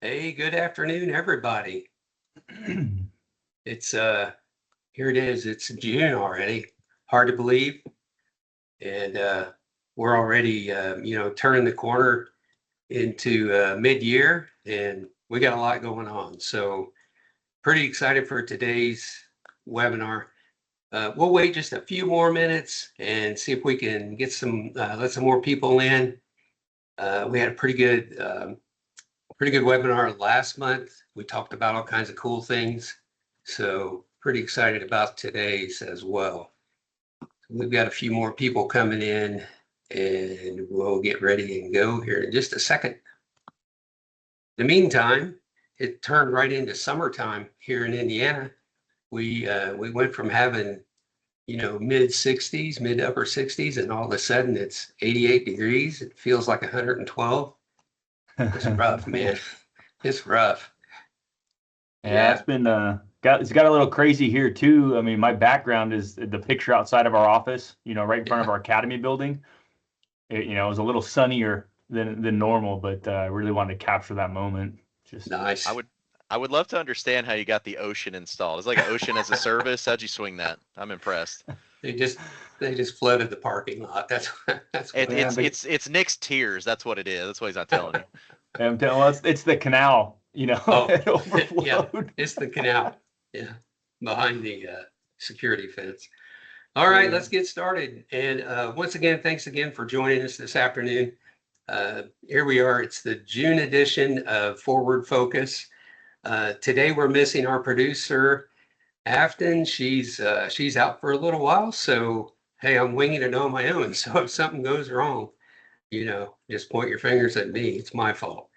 Hey, good afternoon, everybody. It's here it is. It's June already. Hard to believe. And we're already turning the corner into mid-year, and we got a lot going on. So pretty excited for today's webinar. We'll wait just a few more minutes and see if we can get let some more people in. We had a pretty good webinar last month. We talked about all kinds of cool things. So pretty excited about today's as well. We've got a few more people coming in, and we'll get ready and go here in just a second. In the meantime, it turned right into summertime here in Indiana. We went from having, mid 60s, mid to upper 60s, and all of a sudden it's 88 degrees. It feels like 112. It's rough, man. It's rough. Yeah, it's been it's got a little crazy here too. I mean, my background is the picture outside of our office, right in front of our academy building. It was a little sunnier than normal, but I really wanted to capture that moment. Just nice. I would love to understand how you got the Ocean installed. It's like an Ocean as a service. How'd you swing that? I'm impressed. They just flooded the parking lot. That's it's Nick's tears. That's what it is. That's what he's not telling you. I'm telling you, it's the canal. It overflowed. Yeah, it's the canal. Yeah, behind the security fence. All right, let's get started. And once again, thanks again for joining us this afternoon. Here we are. It's the June edition of Forward Focus. Today we're missing our producer, Afton. She's out for a little while. So hey, I'm winging it on my own. So if something goes wrong, just point your fingers at me. It's my fault.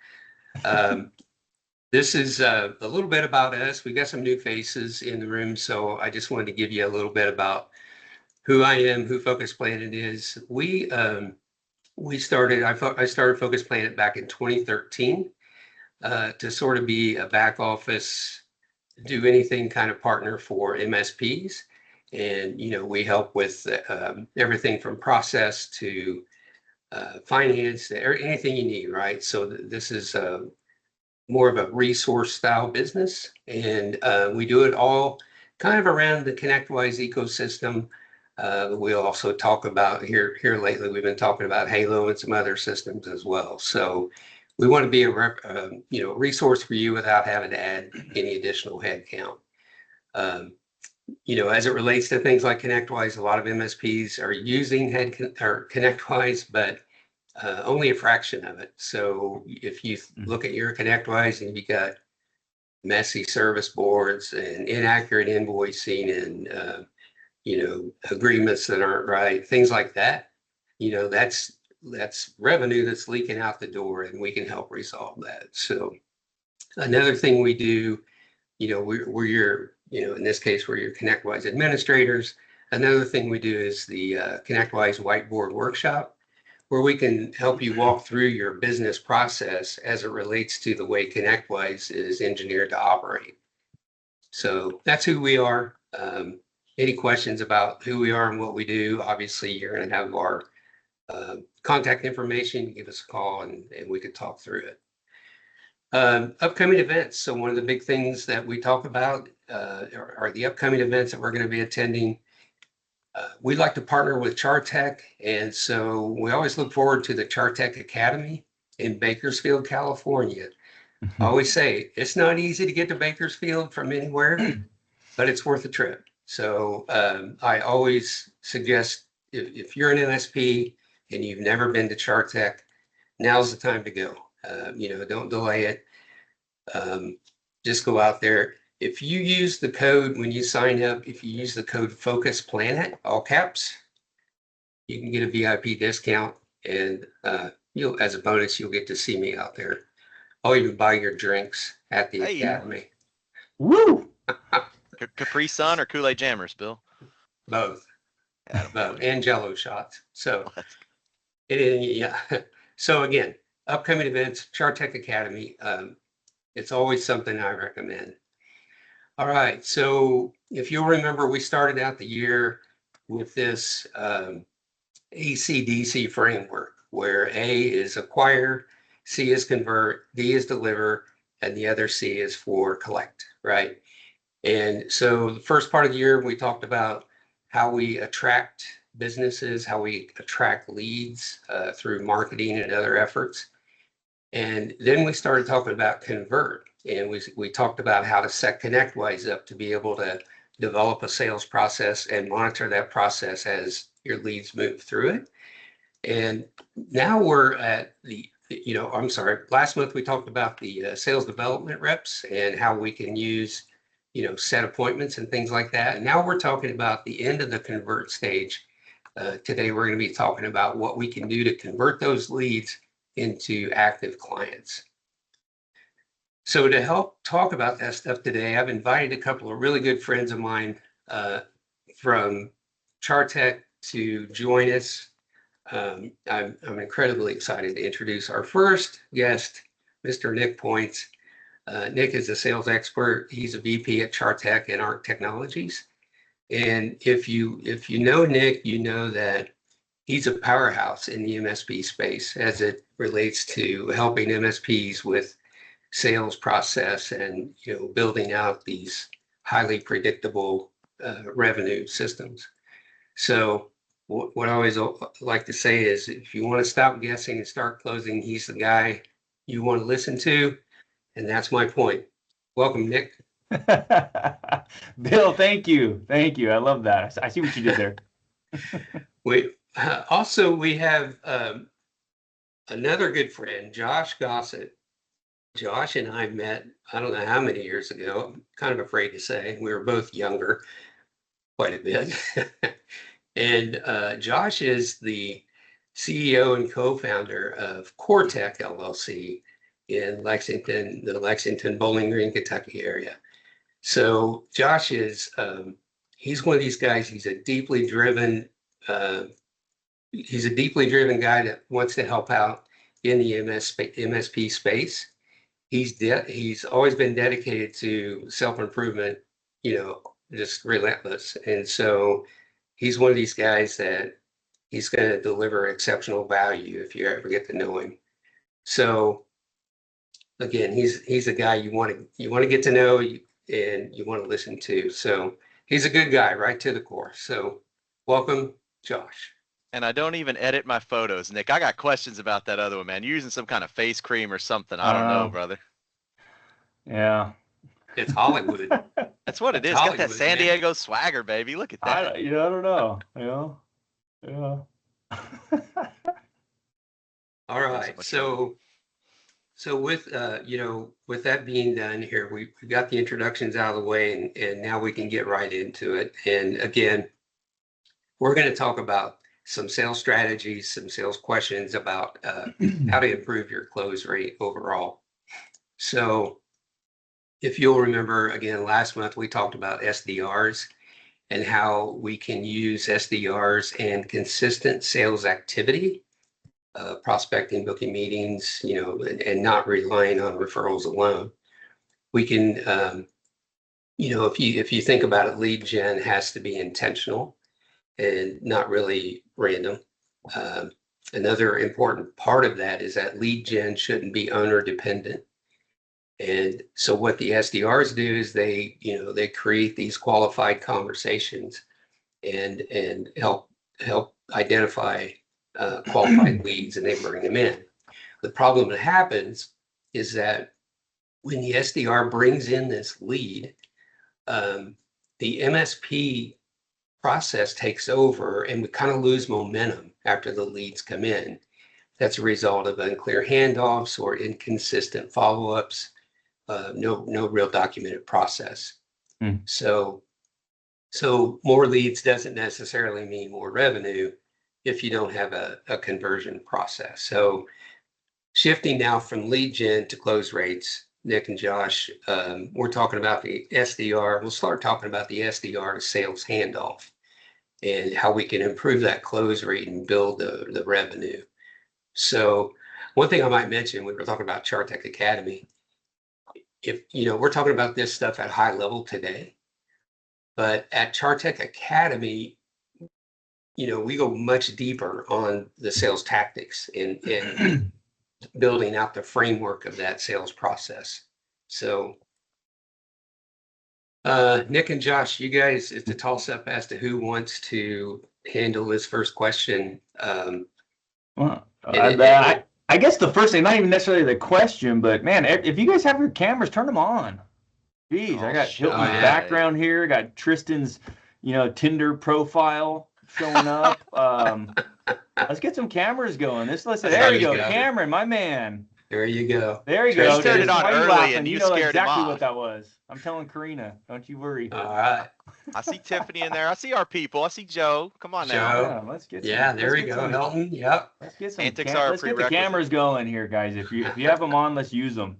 This is a little bit about us. We got some new faces in the room, so I just wanted to give you a little bit about who I am, who FocusPlanit is. I started FocusPlanit back in 2013 to sort of be a back office, do anything kind of partner for MSPs, and we help with everything from process to finance, anything you need, right? So this is more of a resource style business, and we do it all kind of around the ConnectWise ecosystem. We'll also talk about here lately, we've been talking about Halo and some other systems as well. So we want to be a resource for you without having to add any additional headcount. As it relates to things like ConnectWise, a lot of MSPs are using ConnectWise, but only a fraction of it. So if you look at your ConnectWise and you got messy service boards and inaccurate invoicing and agreements that aren't right, things like that, that's revenue that's leaking out the door, and we can help resolve that. So another thing we do, we're your, in this case, we're your ConnectWise administrators. Another thing we do is the ConnectWise whiteboard workshop, where we can help you walk through your business process as it relates to the way ConnectWise is engineered to operate. So that's who we are. Any questions about who we are and what we do, obviously you're going to have our contact information. Give us a call and we could talk through it. Upcoming events. So one of the big things that we talk about are the upcoming events that we're going to be attending. We like to partner with CharTec, and so we always look forward to the CharTec Academy in Bakersfield, California. I always say it's not easy to get to Bakersfield from anywhere, but it's worth a trip. So I always suggest if you're an MSP and you've never been to CharTec, now's the time to go. Don't delay it. Just go out there. If you use the code when you sign up, if you use the code FocusPlanit, all caps, you can get a VIP discount, and as a bonus, you'll get to see me out there. I'll even buy your drinks at the Academy. Woo! Capri Sun or Kool-Aid Jammers, Bill? Both. Both, and Jello shots. So, yeah. So again, upcoming events, CharTec Academy. It's always something I recommend. All right, so if you'll remember, we started out the year with this AC/DC framework, where A is acquire, C is convert, D is deliver, and the other C is for collect, right? And so the first part of the year, we talked about how we attract businesses, how we attract leads through marketing and other efforts. And then we started talking about convert, and we talked about how to set ConnectWise up to be able to develop a sales process and monitor that process as your leads move through it. And now we're at last month we talked about the sales development reps and how we can use, set appointments and things like that. And now we're talking about the end of the convert stage. Today, we're going to be talking about what we can do to convert those leads into active clients. So to help talk about that stuff today, I've invited a couple of really good friends of mine from CharTec to join us. I'm incredibly excited to introduce our first guest, Mr. Nick Points. Nick is a sales expert. He's a VP at CharTec and ARC Technologies. And if you know Nick, you know that he's a powerhouse in the MSP space as it relates to helping MSPs with sales process and building out these highly predictable revenue systems. So what I always like to say is, if you want to stop guessing and start closing, he's the guy you want to listen to, and that's my point. Welcome, Nick. Bill, thank you. I love that. I see what you did there. We have another good friend, Josh Gossett. Josh and I met, I don't know how many years ago. I'm kind of afraid to say. We were both younger, quite a bit. And Josh is the CEO and co-founder of CoreTech LLC in Lexington, the Lexington, Bowling Green, Kentucky area. So Josh is, he's one of these guys. He's a deeply driven guy that wants to help out in the MSP space. He's always been dedicated to self-improvement, just relentless. And so he's one of these guys that he's going to deliver exceptional value if you ever get to know him. So again, he's a guy you want to get to know and you want to listen to. So he's a good guy, right to the core. So welcome, Josh. And I don't even edit my photos, Nick. I got questions about that other one, man. You're using some kind of face cream or something. I don't know, brother. Yeah. It's Hollywood. That's what it is. Got that San Diego swagger, baby. Look at that. I don't know. Yeah. All right. So with with that being done here, we got the introductions out of the way, and now we can get right into it. And again, we're going to talk about some sales strategies, some sales questions about how to improve your close rate overall. So if you'll remember, again, last month we talked about SDRs and how we can use SDRs and consistent sales activity, prospecting, booking meetings, and not relying on referrals alone. We can, if you think about it, lead gen has to be intentional and not really random. Another important part of that is that lead gen shouldn't be owner dependent. And so what the SDRs do is they create these qualified conversations and help identify qualified leads, and they bring them in. The problem that happens is that when the SDR brings in this lead, the MSP process takes over, and we kind of lose momentum after the leads come in. That's a result of unclear handoffs or inconsistent follow-ups. No real documented process. So more leads doesn't necessarily mean more revenue if you don't have a conversion process. So shifting now from lead gen to close rates, Nick and Josh, we're talking about the SDR. We'll start talking about the SDR to sales handoff and how we can improve that close rate and build the revenue. So one thing I might mention, we were talking about CharTec Academy. If we're talking about this stuff at high level today, but at CharTec Academy, we go much deeper on the sales tactics and building out the framework of that sales process. So, Nick and Josh, you guys, it's a toss up as to who wants to handle this first question. Well, It- I guess the first thing, not even necessarily the question, but man, if you guys have your cameras, turn them on. Jeez, I got Hilton's yeah. background here. Got Tristan's, Tinder profile showing up. Let's get some cameras going. There you go, Cameron, my man. There you go. There you go. He turned it on Why are you early laughing? and you know scared him exactly off. what that was. I'm telling Karina. Don't you worry. All right. I see Tiffany in there. I see our people. I see Joe. Come on now. Joe. Yeah, let's get some. Yeah, there we go, Hilton. Yep. Let's get some. Antics are a Let's get the prerequisite. cameras going here, guys. If you have them on, let's use them.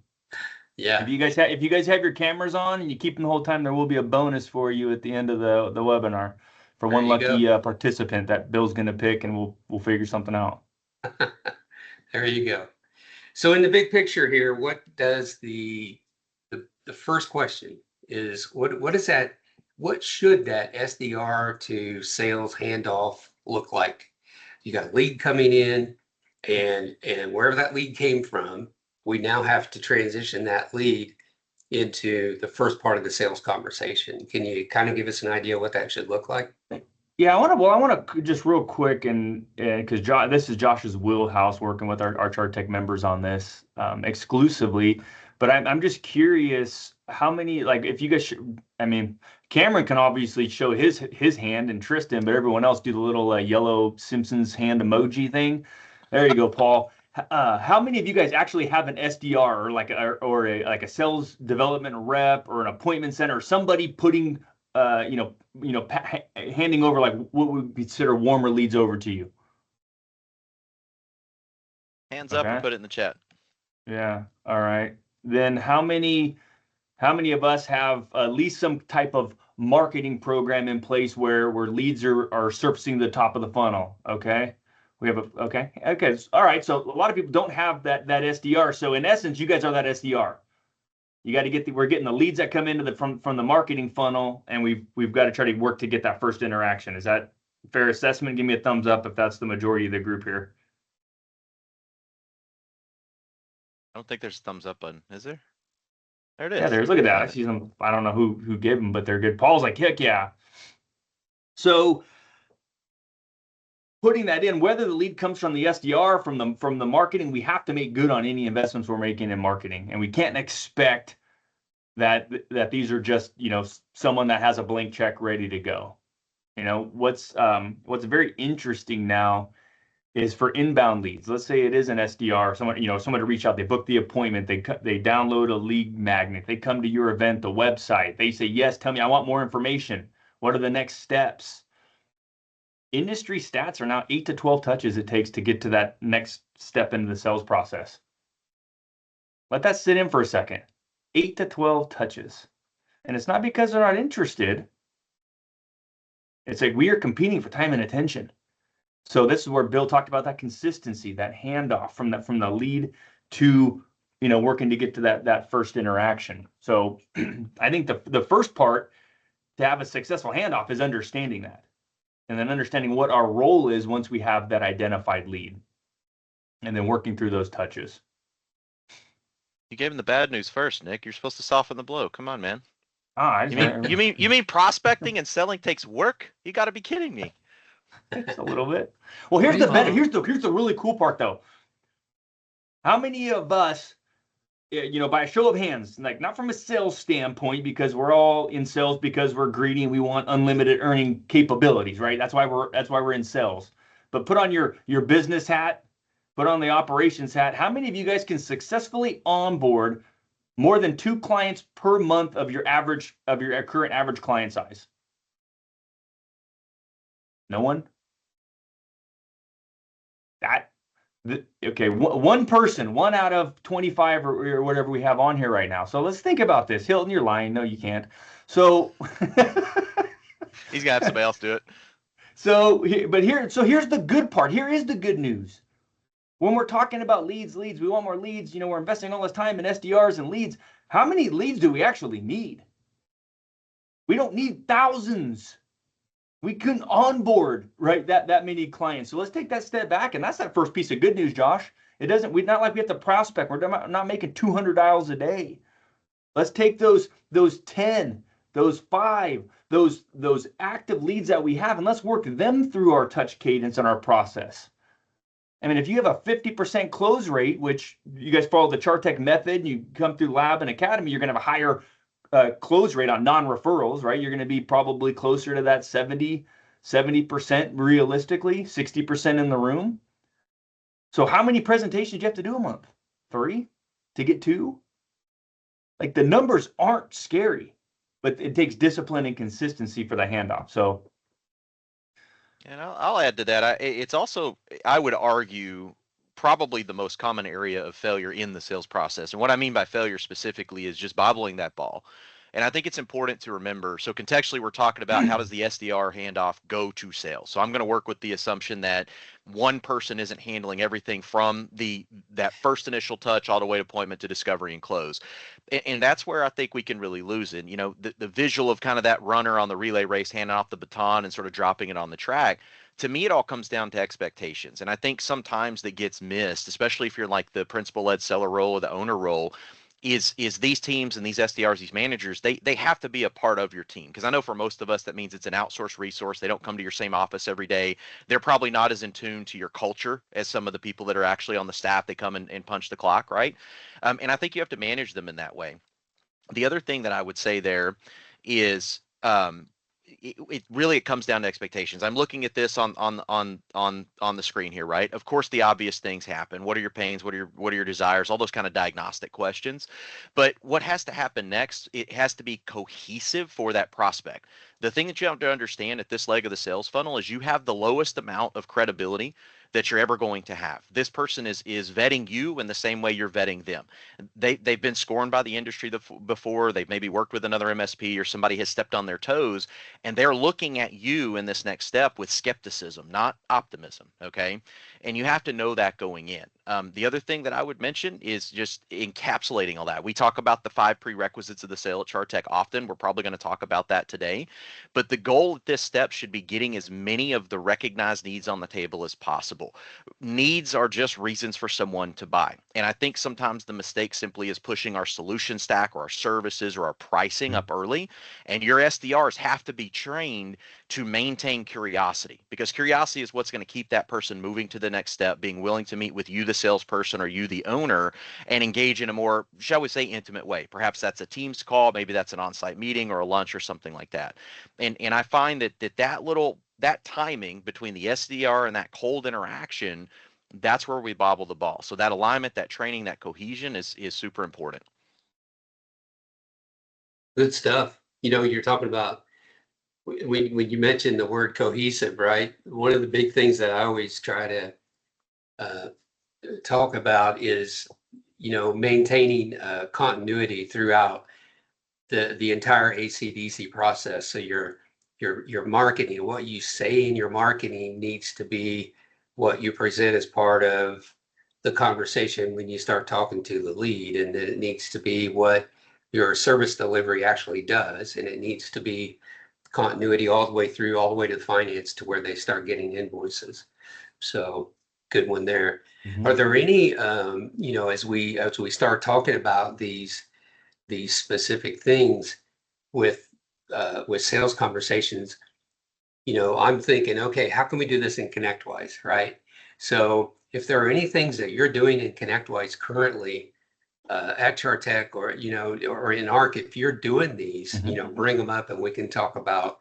Yeah. If you guys have your cameras on and you keep them the whole time, there will be a bonus for you at the end of the webinar for one lucky participant that Bill's going to pick, and we'll figure something out. There you go. So in the big picture here, what does the first question is, what is that? What should that SDR to sales handoff look like? You got a lead coming in, and wherever that lead came from, we now have to transition that lead into the first part of the sales conversation. Can you kind of give us an idea what that should look like? Yeah, I want to just real quick, and because this is Josh's wheelhouse, working with our CharTec members on this exclusively. But I'm just curious how many, like, if you guys, Cameron can obviously show his hand and Tristan, but everyone else do the little yellow Simpsons hand emoji thing. There you go, Paul. How many of you guys actually have an SDR or like a sales development rep or an appointment center, or somebody putting handing over like what we consider warmer leads over to you? Hands up and put it in the chat. Yeah. All right. Then how many of us have at least some type of marketing program in place where leads are surfacing the top of the funnel? Okay. We have okay. All right. So a lot of people don't have that SDR. So in essence, you guys are that SDR. You got to we're getting the leads that come into from the marketing funnel, and we've got to try to work to get that first interaction. Is that a fair assessment? Give me a thumbs up if that's the majority of the group here. I don't think there's a thumbs up button, is there? There it is. Yeah, there's. Look at that. I see some. I don't know who gave them, but they're good. Paul's like, heck yeah. So putting that in, whether the lead comes from the SDR, from the marketing, we have to make good on any investments we're making in marketing, and we can't expect that these are just someone that has a blank check ready to go. What's very interesting now is for inbound leads. Let's say it is an SDR, someone to reach out. They book the appointment. They download a lead magnet. They come to your event, the website. They say, yes, tell me, I want more information. What are the next steps? Industry stats are now 8 to 12 touches it takes to get to that next step into the sales process. Let that sit in for a second. 8 to 12 touches. And it's not because they're not interested. It's like we are competing for time and attention. So this is where Bill talked about that consistency, that handoff from the lead to working to get to that first interaction. So I think the first part to have a successful handoff is understanding that, and then understanding what our role is once we have that identified lead, and then working through those touches. You gave him the bad news first, Nick. You're supposed to soften the blow. Come on, man. You mean prospecting and selling takes work? You got to be kidding me. Just a little bit. Well, here's the really cool part though. How many of us, by a show of hands, like not from a sales standpoint, because we're all in sales because we're greedy and we want unlimited earning capabilities, right? That's why we're in sales. But put on your business hat, put on the operations hat. How many of you guys can successfully onboard more than 2 clients per month of your current average client size? No one? Okay, one person, 1 out of 25 or whatever we have on here right now. So let's think about this. Hilton, you're lying. No, you can't. So he's got somebody else do it. So here's the good part. Here is the good news. When we're talking about leads, we want more leads. We're investing all this time in SDRs and leads. How many leads do we actually need? We don't need thousands. We couldn't onboard, right, that many clients. So let's take that step back, and that's that first piece of good news, Josh. We're not like we have to prospect. We're not making 200 dials a day. Let's take those 10, those 5, those active leads that we have, and let's work them through our touch cadence and our process. I mean, if you have a 50% close rate, which you guys follow the CharTec method, and you come through lab and academy, you're going to have a higher close rate on non-referrals, right? You're going to be probably closer to that 70% realistically, 60% in the room. So how many presentations do you have to do a month? 3 to get 2? Like, the numbers aren't scary, but it takes discipline and consistency for the handoff. So, and I'll add to that. It's also, I would argue, probably the most common area of failure in the sales process. And what I mean by failure specifically is just bobbling that ball. And I think it's important to remember. So contextually, we're talking about how does the SDR handoff go to sales. So I'm going to work with the assumption that one person isn't handling everything from that first initial touch all the way to appointment to discovery and close. And that's where I think we can really lose it. You know, the visual of kind of that runner on the relay race handing off the baton and sort of dropping it on the track. To me, it all comes down to expectations. And I think sometimes that gets missed, especially if you're like the principal-led seller role or the owner role, is these teams and these SDRs, these managers, they have to be a part of your team. Because I know for most of us, that means it's an outsourced resource. They don't come to your same office every day. They're probably not as in tune to your culture as some of the people that are actually on the staff. They come and punch the clock, right? And I think you have to manage them in that way. The other thing that I would say there is it really comes down to expectations. I'm looking at this on the screen here, right? Of course, the obvious things happen. What are your pains? What are your desires? All those kind of diagnostic questions. But what has to happen next? It has to be cohesive for that prospect. The thing that you have to understand at this leg of the sales funnel is you have the lowest amount of credibility that you're ever going to have. This person is vetting you in the same way you're vetting them. They've been scorned by the industry before. They've maybe worked with another MSP or somebody has stepped on their toes, and they're looking at you in this next step with skepticism, not optimism, okay? And you have to know that going in. The other thing that I would mention is just encapsulating all that. We talk about the 5 prerequisites of the sale at CharTec often. We're probably going to talk about that today. But the goal at this step should be getting as many of the recognized needs on the table as possible. Needs are just reasons for someone to buy. And I think sometimes the mistake simply is pushing our solution stack or our services or our pricing up early. And your SDRs have to be trained to maintain curiosity, because curiosity is what's going to keep that person moving to the next step, being willing to meet with you, the salesperson, or you, the owner, and engage in a more, shall we say, intimate way. Perhaps that's a Teams call, maybe that's an on-site meeting or a lunch or something like that. And I find that timing between the SDR and that cold interaction, that's where we bobble the ball. So that alignment, that training, that cohesion is super important. Good stuff. You know, you're talking about when you mentioned the word cohesive, right? One of the big things that I always try to talk about is, you know, maintaining continuity throughout the entire AC/DC process. So your marketing, what you say in your marketing needs to be what you present as part of the conversation when you start talking to the lead, and then it needs to be what your service delivery actually does, and it needs to be continuity all the way through, all the way to the finance to where they start getting invoices. So good one there. Mm-hmm. Are there any, you know, as we start talking about these specific things with sales conversations, you know, I'm thinking, okay, how can we do this in ConnectWise, right? So if there are any things that you're doing in ConnectWise currently at CharTec, or, you know, or in ARC, if you're doing these, mm-hmm. you know, bring them up and we can talk about,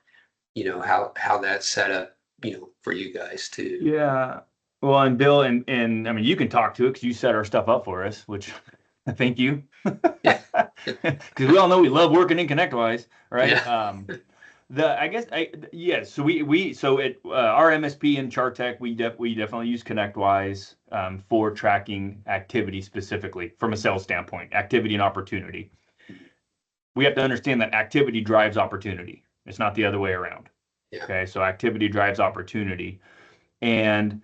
you know, how that's set up, you know, for you guys too. Yeah. Well, and Bill, and I mean, you can talk to it because you set our stuff up for us, which thank you. Because we all know we love working in ConnectWise, right? Yeah. So at our MSP in CharTec, we definitely use ConnectWise for tracking activity specifically from a sales standpoint, activity and opportunity. We have to understand that activity drives opportunity. It's not the other way around. Yeah. Okay, so activity drives opportunity, and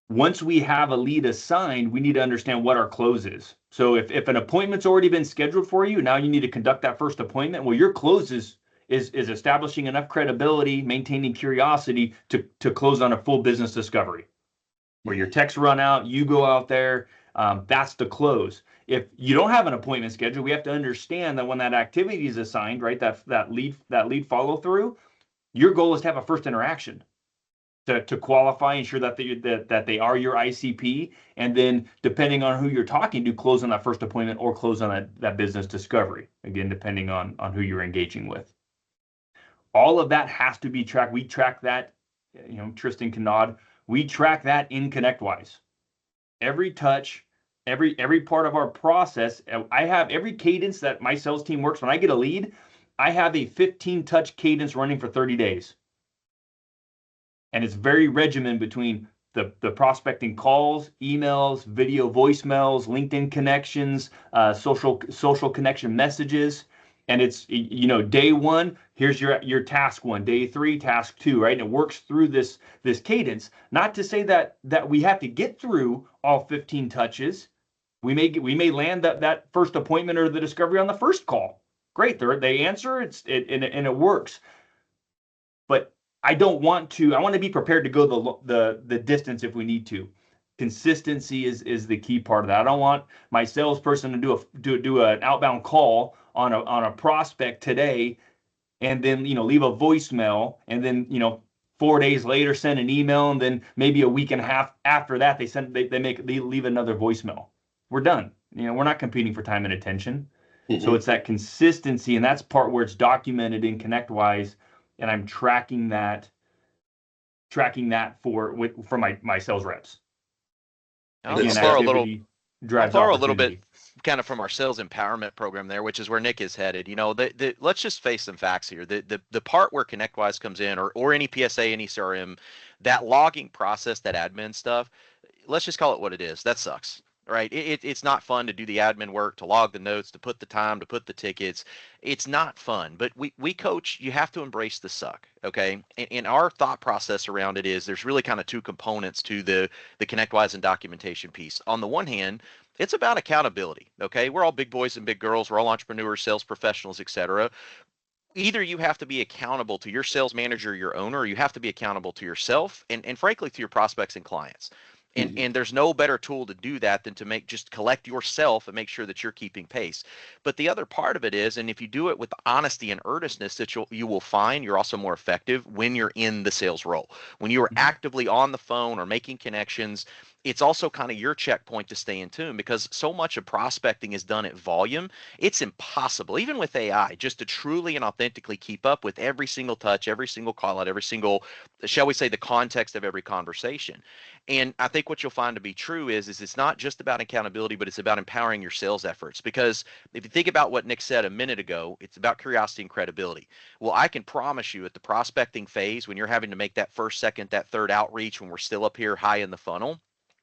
once we have a lead assigned, we need to understand what our close is. So if an appointment's already been scheduled for you, now you need to conduct that first appointment. Well, your close is establishing enough credibility, maintaining curiosity to close on a full business discovery. Where your techs run out, you go out there, that's the close. if you don't have an appointment schedule, we have to understand that when that activity is assigned, right, that lead follow through, your goal is to have a first interaction to qualify, ensure that they are your ICP, and then depending on who you're talking to, close on that first appointment or close on that business discovery. Again, depending on who you're engaging with. All of that has to be tracked. We track that, Tristan can nod. We track that in ConnectWise. Every touch, every part of our process. I have every cadence that my sales team works. When I get a lead, I have a 15 touch cadence running for 30 days. And it's very regimented between the prospecting calls, emails, video voicemails, LinkedIn connections, social connection messages. And it's, day one, here's your task one, day three, task two, right? And it works through this cadence. Not to say that we have to get through all 15 touches. We may land that first appointment or the discovery on the first call. Great, they answer, and it works. But I want to be prepared to go the distance if we need to. Consistency is the key part of that. I don't want my salesperson to do an outbound call on a prospect today, and then leave a voicemail, and then 4 days later send an email, and then maybe a week and a half after that they leave another voicemail. We're done. We're not competing for time and attention. Mm-hmm. So it's that consistency, and that's part where it's documented in ConnectWise. And I'm tracking that for my sales reps. I'll throw a little bit kind of from our sales empowerment program there, which is where Nick is headed. Let's just face some facts here. The part where ConnectWise comes in, or any PSA, any CRM, that logging process, that admin stuff, let's just call it what it is. That sucks. Right? It's not fun to do the admin work, to log the notes, to put the time, to put the tickets. It's not fun, but we coach, you have to embrace the suck. Okay. And our thought process around it is there's really kind of two components to the ConnectWise and documentation piece. On the one hand, it's about accountability. Okay. We're all big boys and big girls. We're all entrepreneurs, sales professionals, etc. Either you have to be accountable to your sales manager, your owner, or you have to be accountable to yourself and frankly, to your prospects and clients. And there's no better tool to do that than to just collect yourself and make sure that you're keeping pace. But the other part of it is, and if you do it with honesty and earnestness, that you will find you're also more effective when you're in the sales role. When you are actively on the phone or making connections, it's also kind of your checkpoint to stay in tune, because so much of prospecting is done at volume. It's impossible, even with AI, just to truly and authentically keep up with every single touch, every single call out, every single, shall we say, the context of every conversation. And I think what you'll find to be true is it's not just about accountability, but it's about empowering your sales efforts. Because if you think about what Nick said a minute ago, it's about curiosity and credibility. Well, I can promise you at the prospecting phase, when you're having to make that first, second, that third outreach, when we're still up here high in the funnel,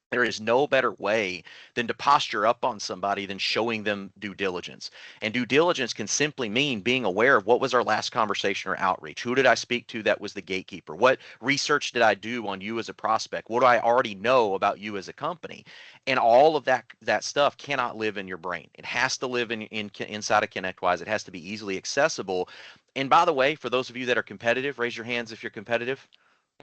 there is no better way than to posture up on somebody than showing them due diligence. And due diligence can simply mean being aware of what was our last conversation or outreach. Who did I speak to that was the gatekeeper? What research did I do on you as a prospect? What do I already know about you as a company? And all of that stuff cannot live in your brain. It has to live inside of ConnectWise. It has to be easily accessible. And by the way, for those of you that are competitive, raise your hands if you're competitive.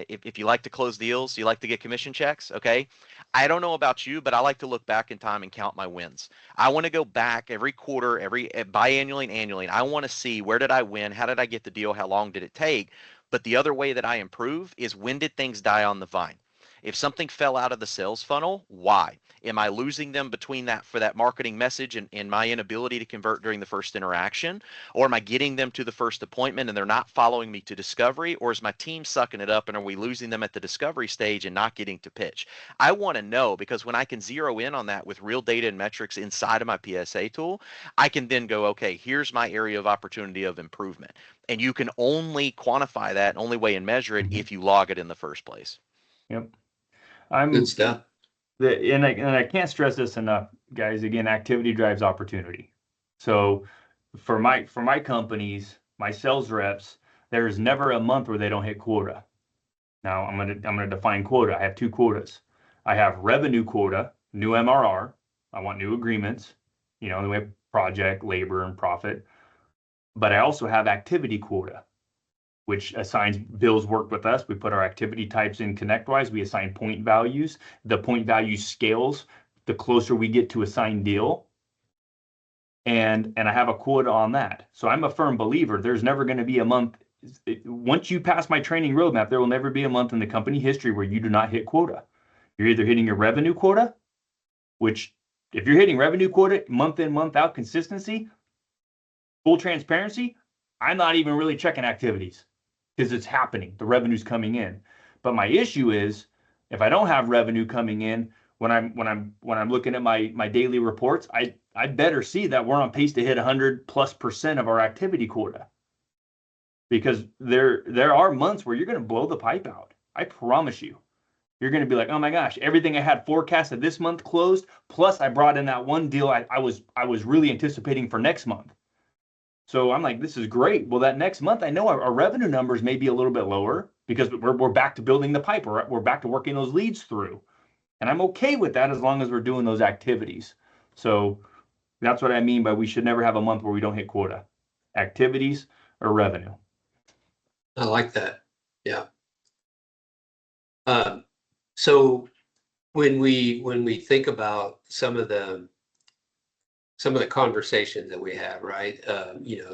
If you like to close deals, you like to get commission checks, okay? I don't know about you, but I like to look back in time and count my wins. I want to go back every quarter, biannually and annually, and I want to see, where did I win? How did I get the deal? How long did it take? But the other way that I improve is, when did things die on the vine? If something fell out of the sales funnel, why? Am I losing them between that for that marketing message and my inability to convert during the first interaction? Or am I getting them to the first appointment and they're not following me to discovery? Or is my team sucking it up and are we losing them at the discovery stage and not getting to pitch? I want to know, because when I can zero in on that with real data and metrics inside of my PSA tool, I can then go, okay, here's my area of opportunity of improvement. And you can only quantify that, only weigh and measure it if you log it in the first place. Yep. Good stuff. And I can't stress this enough, guys. Again, activity drives opportunity. So for my companies, my sales reps, there's never a month where they don't hit quota. Now I'm gonna define quota. I have two quotas. I have revenue quota, new MRR. I want new agreements. We have project, labor, and profit. But I also have activity quota, which assigns bills worked with us. We put our activity types in ConnectWise. We assign point values. The point value scales the closer we get to a signed deal. and I have a quota on that. So I'm a firm believer. There's never going to be a month. Once you pass my training roadmap, there will never be a month in the company history where you do not hit quota. You're either hitting your revenue quota, which if you're hitting revenue quota month in, month out consistency, full transparency, I'm not even really checking activities because it's happening. The revenue's coming in. But my issue is if I don't have revenue coming in, when I'm looking at my daily reports, I better see that we're on pace to hit 100+% of our activity quota. Because there are months where you're going to blow the pipe out. I promise you. You're going to be like, oh my gosh, everything I had forecasted this month closed. Plus, I brought in that one deal I was really anticipating for next month. So I'm like, this is great. Well, that next month, I know our revenue numbers may be a little bit lower because we're back to building the pipe. We're back to working those leads through. And I'm okay with that as long as we're doing those activities. So that's what I mean by we should never have a month where we don't hit quota. Activities or revenue. I like that. Yeah. So when we think about some of the conversations that we have, right?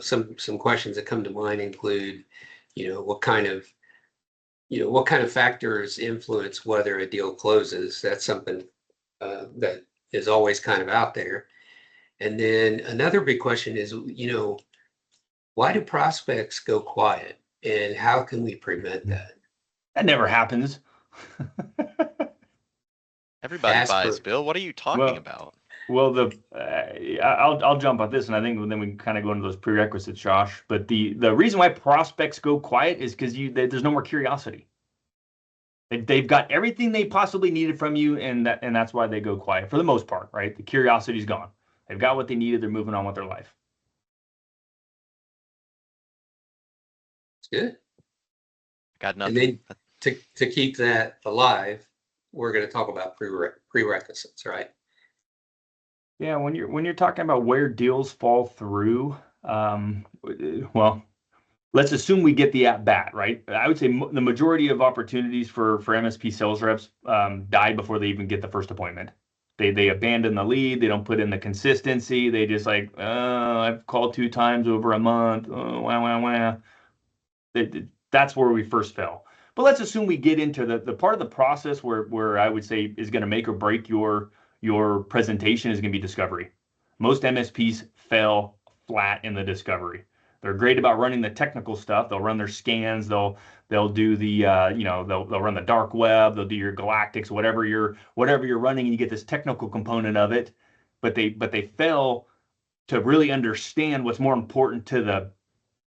Some questions that come to mind include, what kind of factors influence whether a deal closes. That's something that is always kind of out there. And then another big question is, why do prospects go quiet, and how can we prevent that? That never happens. Everybody buys, Asper. Bill. What are you talking about? Well, I'll jump on this, and I think then we can kind of go into those prerequisites, Josh. But the reason why prospects go quiet is because there's no more curiosity. They've got everything they possibly needed from you, and that's why they go quiet for the most part, right? The curiosity's gone. They've got what they needed. They're moving on with their life. It's good. Got nothing. And then to keep that alive, we're going to talk about prerequisites, right? Yeah, when you're talking about where deals fall through, well, let's assume we get the at bat, right? I would say the majority of opportunities for MSP sales reps die before they even get the first appointment. They abandon the lead. They don't put in the consistency. They just like, I've called 2 times over a month. Oh, wah. That's where we first fail. But let's assume we get into the part of the process where I would say is going to make or break your presentation is going to be discovery. Most MSPs fail flat in the discovery. They're great about running the technical stuff. They'll run their scans. They'll do the they'll run the dark web. They'll do your galactics, whatever you're running, and you get this technical component of it. But they fail to really understand what's more important to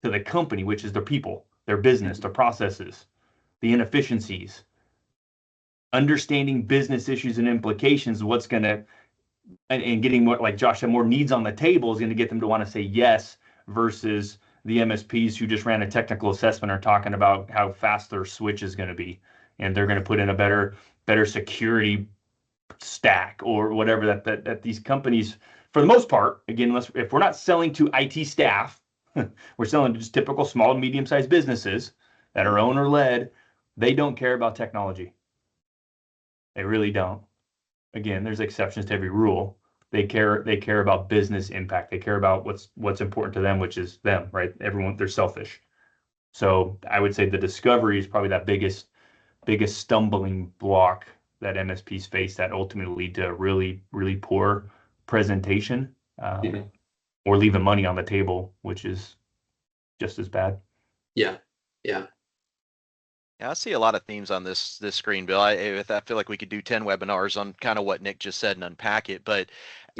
the company, which is their people, their business, their processes, the inefficiencies. Understanding business issues and implications, what's going to, and getting more, like Josh said, more needs on the table is going to get them to want to say yes, versus the MSPs who just ran a technical assessment are talking about how fast their switch is going to be, and they're going to put in a better security stack or whatever that these companies, for the most part, again, if we're not selling to IT staff, we're selling to just typical small and medium-sized businesses that are owner-led. They don't care about technology. They really don't. Again, there's exceptions to every rule. They care about business impact. They care about what's important to them, which is them, right? Everyone, they're selfish. So I would say the discovery is probably that biggest stumbling block that MSPs face that ultimately lead to really, really poor presentation, or leaving money on the table, which is just as bad. Yeah. Yeah, I see a lot of themes on this screen, Bill. I feel like we could do 10 webinars on kind of what Nick just said and unpack it. But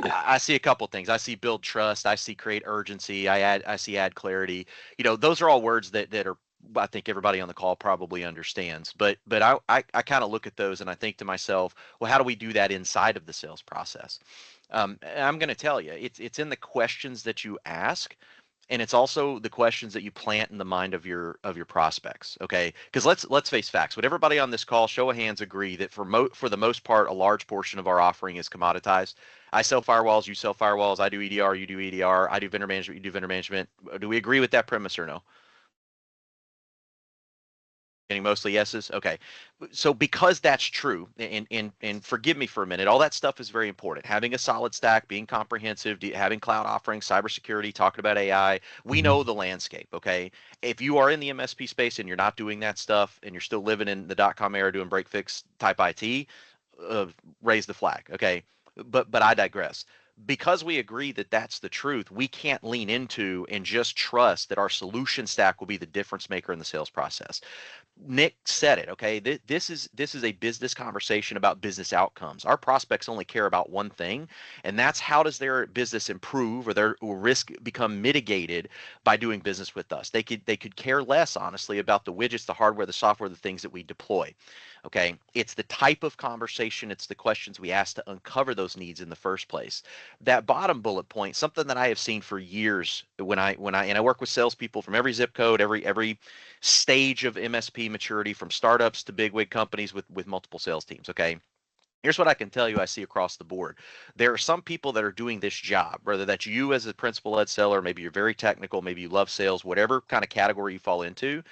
I see a couple things. I see build trust. I see create urgency. I see add clarity. Those are all words that are, I think everybody on the call probably understands. But I kind of look at those and I think to myself, well, how do we do that inside of the sales process? And I'm going to tell you, it's in the questions that you ask. And it's also the questions that you plant in the mind of your prospects, okay? Because let's face facts. Would everybody on this call, show of hands, agree that for the most part, a large portion of our offering is commoditized? I sell firewalls, you sell firewalls. I do EDR, you do EDR. I do vendor management, you do vendor management. Do we agree with that premise or no? Getting mostly yeses? Okay. So because that's true, and forgive me for a minute, all that stuff is very important. Having a solid stack, being comprehensive, having cloud offerings, cybersecurity, talking about AI, we know the landscape, okay? If you are in the MSP space and you're not doing that stuff and you're still living in the .com era doing break fix type IT, raise the flag, okay? But I digress. Because we agree that that's the truth, we can't lean into and just trust that our solution stack will be the difference maker in the sales process. Nick said it, okay? This is a business conversation about business outcomes. Our prospects only care about one thing, and that's how does their business improve or their risk become mitigated by doing business with us. They could care less, honestly, about the widgets, the hardware, the software, the things that we deploy. Okay, it's the type of conversation, it's the questions we ask to uncover those needs in the first place. That bottom bullet point, something that I have seen for years when I work with salespeople from every zip code, every stage of MSP maturity, from startups to bigwig companies with multiple sales teams. Okay. Here's what I can tell you I see across the board. There are some people that are doing this job, whether that's you as a principal led seller, maybe you're very technical, maybe you love sales, whatever kind of category you fall into.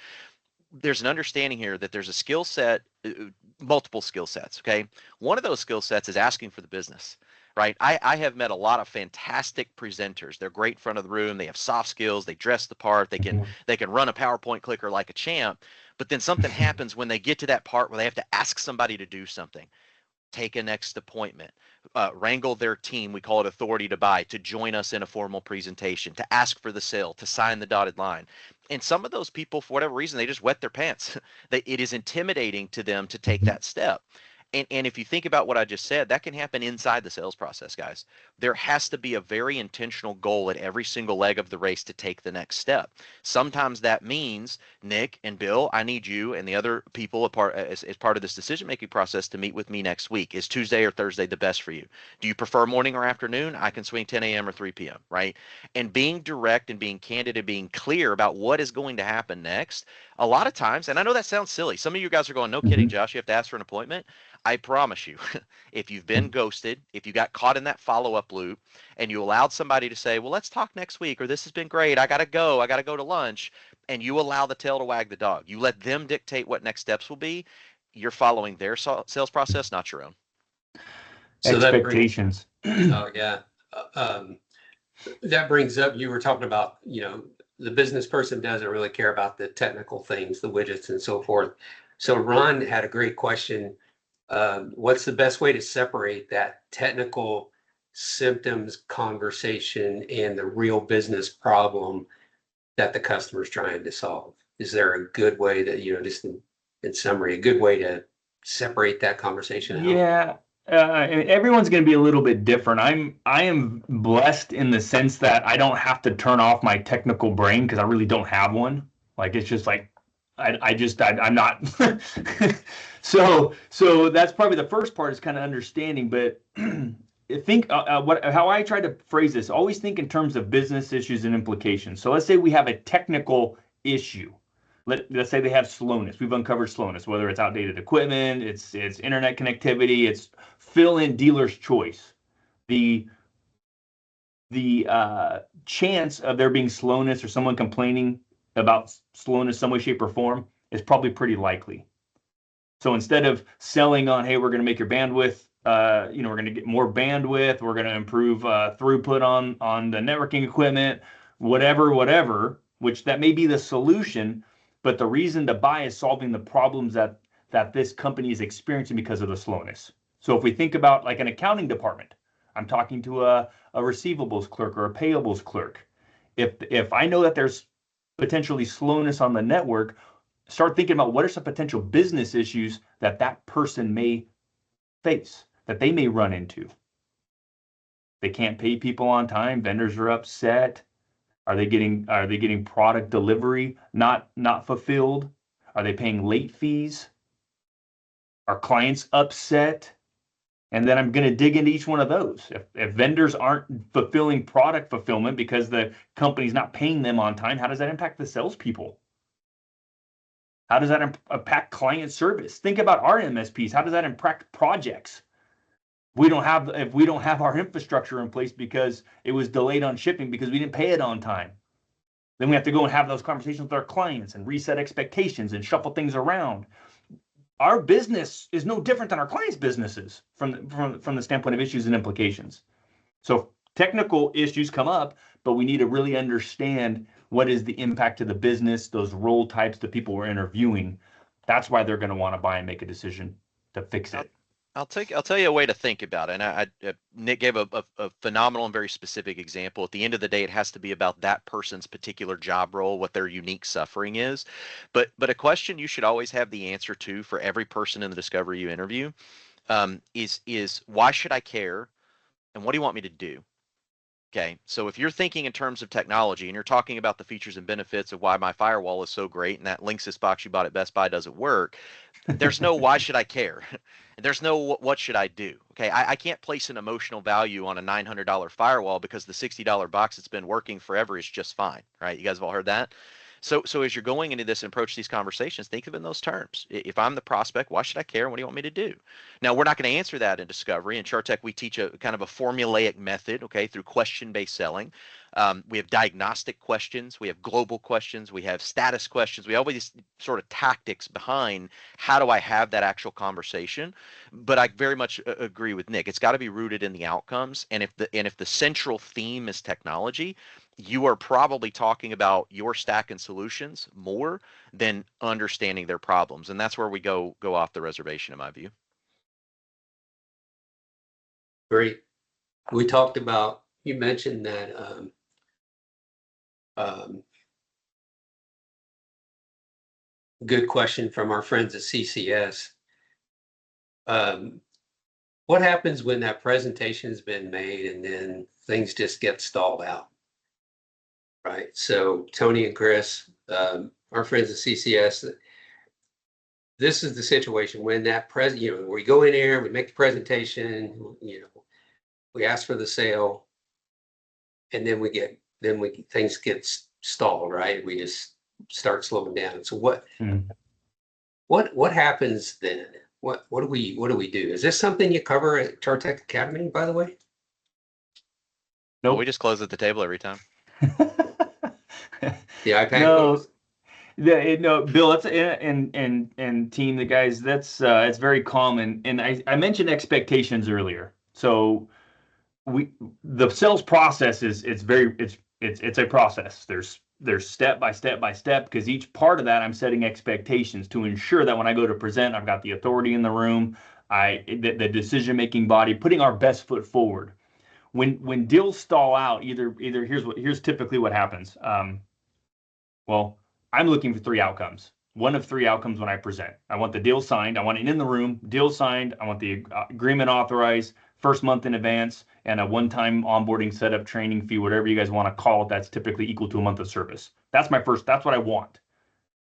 There's an understanding here that there's a skill set, multiple skill sets. Okay. One of those skill sets is asking for the business, right? I have met a lot of fantastic presenters. They're great in front of the room. They have soft skills. They dress the part. They can run a PowerPoint clicker like a champ. But then something happens when they get to that part where they have to ask somebody to do something. Take a next appointment, wrangle their team, we call it authority to buy, to join us in a formal presentation, to ask for the sale, to sign the dotted line. And some of those people, for whatever reason, they just wet their pants. It is intimidating to them to take that step. And if you think about what I just said, that can happen inside the sales process, guys. There has to be a very intentional goal at every single leg of the race to take the next step. Sometimes that means, Nick and Bill, I need you and the other people as part of this decision-making process to meet with me next week. Is Tuesday or Thursday the best for you? Do you prefer morning or afternoon? I can swing 10 a.m. or 3 p.m., right? And being direct and being candid and being clear about what is going to happen next, a lot of times, and I know that sounds silly. Some of you guys are going, no kidding, Josh, you have to ask for an appointment. I promise you, if you've been ghosted, if you got caught in that follow-up loop and you allowed somebody to say, well, let's talk next week, or this has been great, I got to go to lunch, and you allow the tail to wag the dog, you let them dictate what next steps will be, you're following their sales process, not your own. So expectations. Oh, yeah. That brings up, you were talking about, the business person doesn't really care about the technical things, the widgets and so forth. So Ron had a great question. What's the best way to separate that technical symptoms conversation and the real business problem that the customer's trying to solve? Is there a good way that, just in summary, a good way to separate that conversation out? Yeah. Everyone's going to be a little bit different. I am blessed in the sense that I don't have to turn off my technical brain because I really don't have one. Like, it's just like, I'm not. So that's probably the first part, is kind of understanding. But think how I try to phrase this. Always think in terms of business issues and implications. So let's say we have a technical issue. Let's say they have slowness. We've uncovered slowness, whether it's outdated equipment, it's internet connectivity, it's fill in dealer's choice. The chance of there being slowness or someone complaining about slowness some way, shape, or form is probably pretty likely. So instead of selling on, hey, we're going to make your bandwidth, we're going to get more bandwidth, we're going to improve throughput on the networking equipment, whatever, which that may be the solution, but the reason to buy is solving the problems that this company is experiencing because of the slowness. So if we think about like an accounting department, I'm talking to a receivables clerk or a payables clerk. If I know that there's potentially slowness on the network, start thinking about what are some potential business issues that person may face, that they may run into. They can't pay people on time. Vendors are upset. Are they getting product delivery not fulfilled? Are they paying late fees? Are clients upset? And then I'm going to dig into each one of those. If vendors aren't fulfilling product fulfillment because the company's not paying them on time, how does that impact the salespeople? How does that impact client service? Think about our MSPs. How does that impact projects? If we don't have our infrastructure in place because it was delayed on shipping because we didn't pay it on time. Then we have to go and have those conversations with our clients and reset expectations and shuffle things around. Our business is no different than our clients' businesses from the standpoint of issues and implications. So technical issues come up, but we need to really understand what is the impact to the business, those role types, the people we're interviewing. That's why they're going to want to buy and make a decision to fix it. I'll tell you a way to think about it. And Nick gave a phenomenal and very specific example. At the end of the day, it has to be about that person's particular job role, what their unique suffering is. But a question you should always have the answer to for every person in the discovery you interview is why should I care, and what do you want me to do? Okay, so if you're thinking in terms of technology and you're talking about the features and benefits of why my firewall is so great and that Linksys box you bought at Best Buy doesn't work, there's no why should I care? There's no what should I do? Okay, I can't place an emotional value on a $900 firewall because the $60 box that's been working forever is just fine, right? You guys have all heard that? So as you're going into this and approach these conversations, think of it in those terms. If I'm the prospect, why should I care? What do you want me to do? Now, we're not going to answer that in discovery. In CharTec, we teach a kind of a formulaic method, okay, through question-based selling. We have diagnostic questions. We have global questions. We have status questions. We have all these sort of tactics behind how do I have that actual conversation. But I very much agree with Nick. It's got to be rooted in the outcomes. And if the central theme is technology, you are probably talking about your stack and solutions more than understanding their problems. And that's where we go off the reservation, in my view. Great. We talked about, you mentioned that good question from our friends at CCS. What happens when that presentation has been made and then things just get stalled out? Right. So Tony and Chris, our friends at CCS, this is the situation when that we go in there, we make the presentation, we ask for the sale, and then things get stalled, right? We just start slowing down. So what happens then? What do we do? Is this something you cover at CharTec Academy, by the way? No, we just close at the table every time. The iPad. No, Bill, that's and team, the guys, that's it's very common. And I mentioned expectations earlier. So the sales process it's a process. There's step by step because each part of that I'm setting expectations to ensure that when I go to present, I've got the authority in the room, the decision-making body, putting our best foot forward. When deals stall out, either here's typically what happens. Well, I'm looking for three outcomes. One of three outcomes when I present. I want the deal signed. I want it in the room, deal signed. I want the agreement authorized, first month in advance, and a one-time onboarding setup training fee, whatever you guys want to call it, that's typically equal to a month of service. That's what I want.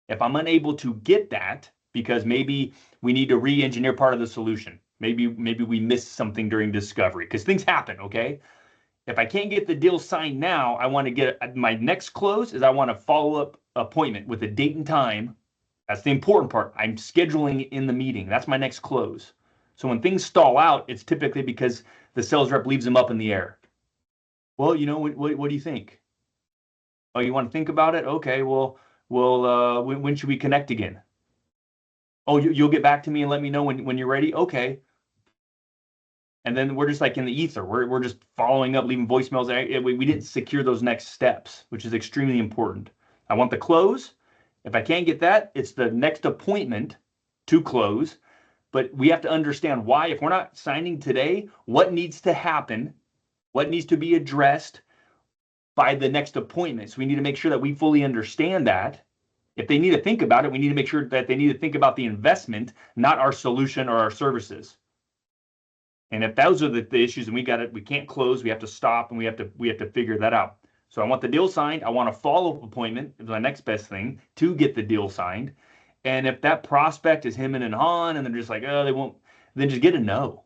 If I'm unable to get that, because maybe we need to re-engineer part of the solution, maybe we missed something during discovery, because things happen, okay? If I can't get the deal signed now, I want to get my next close is I want a follow-up appointment with a date and time. That's the important part. I'm scheduling in the meeting. That's my next close. So when things stall out, it's typically because the sales rep leaves them up in the air. Well, what do you think? Oh, you want to think about it? Okay, well, when should we connect again? Oh, you'll get back to me and let me know when you're ready? Okay. And then we're just like in the ether. We're just following up, leaving voicemails. We didn't secure those next steps, which is extremely important. I want the close. If I can't get that, it's the next appointment to close. But we have to understand why. If we're not signing today, what needs to happen? What needs to be addressed by the next appointment? So we need to make sure that we fully understand that. If they need to think about it, we need to make sure that they need to think about the investment, not our solution or our services. And if those are the issues and we can't close, we have to stop and we have to figure that out. So I want the deal signed. I want a follow-up appointment is my next best thing to get the deal signed. And if that prospect is hemming and hawing and they're just like, oh, they won't, then just get a no.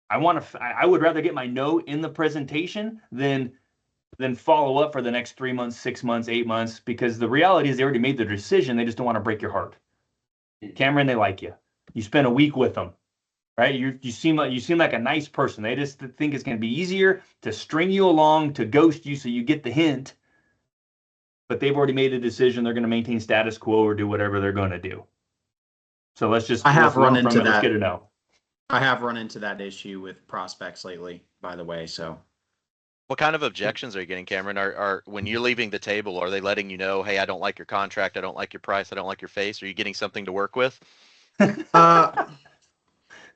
I would rather get my no in the presentation than follow up for the next 3 months, 6 months, 8 months, because the reality is they already made their decision. They just don't want to break your heart. Cameron, they like you. You spent a week with them. Right? You seem like a nice person. They just think it's going to be easier to string you along, to ghost you so you get the hint, but they've already made a decision. They're going to maintain status quo or do whatever they're going to do. So let's just I have run learn from into it. Let's that. get to know. I have run into that issue with prospects lately, by the way. So What kind of objections are you getting, Cameron? Are when you're leaving the table, are they letting you know, hey, I don't like your contract, I don't like your price, I don't like your face? Are you getting something to work with?